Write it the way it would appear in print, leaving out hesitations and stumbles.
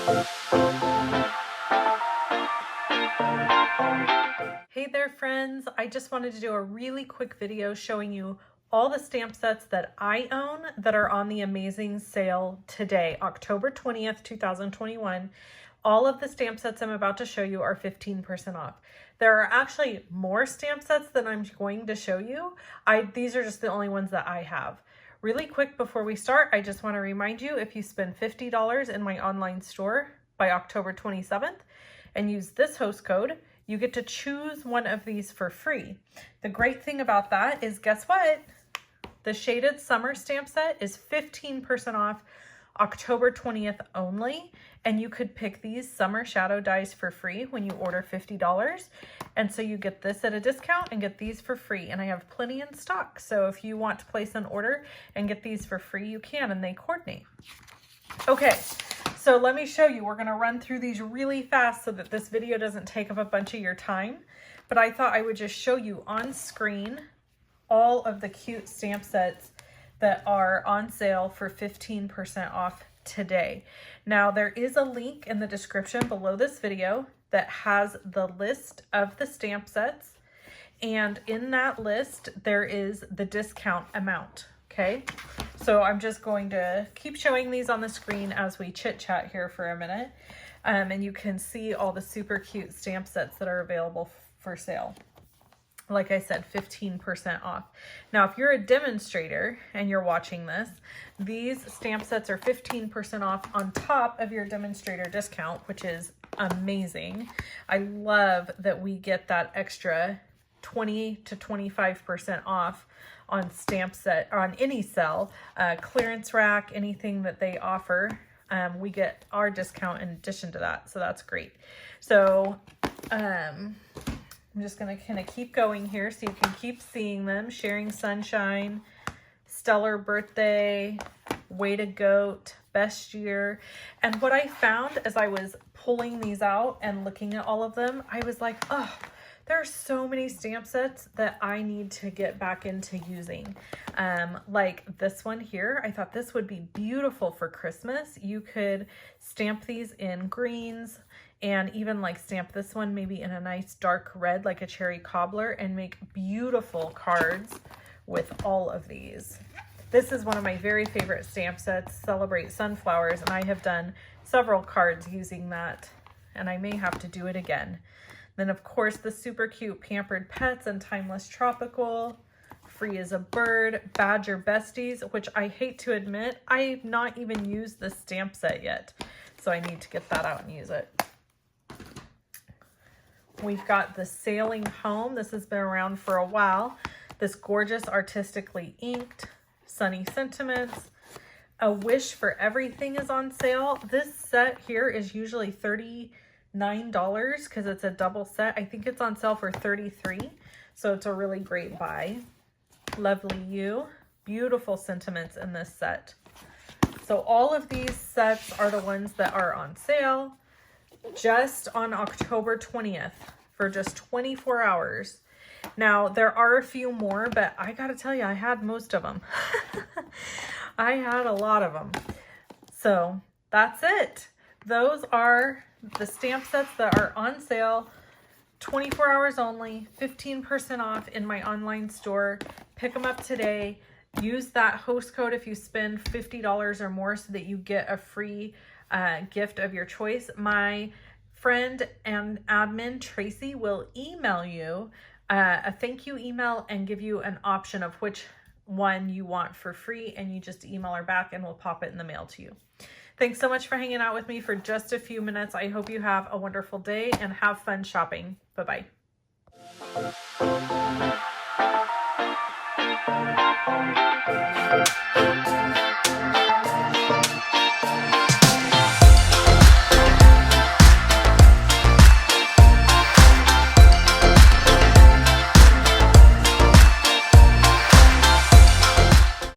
Hey there friends, I just wanted to do a really quick video showing you all the stamp sets that I own that are on the amazing sale today, October 20th, 2021. All of the stamp sets I'm about to show you are 15% off. There are actually more stamp sets than I'm going to show you. These are just the only ones that I have. Really quick before we start, I just want to remind you, if you spend $50 in my online store by October 27th and use this host code, you get to choose one of these for free. The great thing about that is, guess what? The shaded summer stamp set is 15% off October 20th only, and you could pick these summer shadow dies for free when you order $50. And so you get this at a discount and get these for free, and I have plenty in stock. So if you want to place an order and get these for free, you can, and they coordinate. Okay, so let me show you. We're gonna run through these really fast so that this video doesn't take up a bunch of your time, but I thought I would just show you on screen all of the cute stamp sets that are on sale for 15% off today. Now, there is a link in the description below this video that has the list of the stamp sets, and in that list there is the discount amount. Okay, so I'm just going to keep showing these on the screen as we chit chat here for a minute, and you can see all the super cute stamp sets that are available for sale. Like I said, 15% off. Now, if you're a demonstrator and you're watching this, these stamp sets are 15% off on top of your demonstrator discount, which is amazing. I love that we get that extra 20 to 25% off on stamp set, on any sell, clearance rack, anything that they offer. We get our discount in addition to that, so that's great. So I'm just gonna kind of keep going here so you can keep seeing them. Sharing Sunshine, Stellar Birthday, Way to Goat, Best Year. And what I found as I was pulling these out and looking at all of them, I was like, oh, there are so many stamp sets that I need to get back into using. Like this one here, I thought this would be beautiful for Christmas. You could stamp these in greens and even like stamp this one maybe in a nice dark red like a cherry cobbler and make beautiful cards with all of these. This is one of my very favorite stamp sets, Celebrate Sunflowers, and I have done several cards using that, and I may have to do it again. Then, of course, the super cute Pampered Pets and Timeless Tropical, Free as a Bird, Badger Besties, which I hate to admit, I've not even used this stamp set yet, so I need to get that out and use it. We've got the Sailing Home. This has been around for a while. This gorgeous artistically inked Sunny Sentiments. A Wish for Everything is on sale. This set here is usually $39 because it's a double set. I think it's on sale for $33, so it's a really great buy. Lovely You, beautiful sentiments in this set. So all of these sets are the ones that are on sale just on October 20th for just 24 hours. Now, there are a few more, but I gotta tell you, I had most of them. I had a lot of them. So that's it. Those are the stamp sets that are on sale, 24 hours only, 15% off in my online store. Pick them up today. Use that host code if you spend $50 or more so that you get a free gift of your choice. My friend and admin, Tracy, will email you a thank you email and give you an option of which one you want for free, and you just email her back and we'll pop it in the mail to you. Thanks so much for hanging out with me for just a few minutes. I hope you have a wonderful day and have fun shopping. Bye-bye.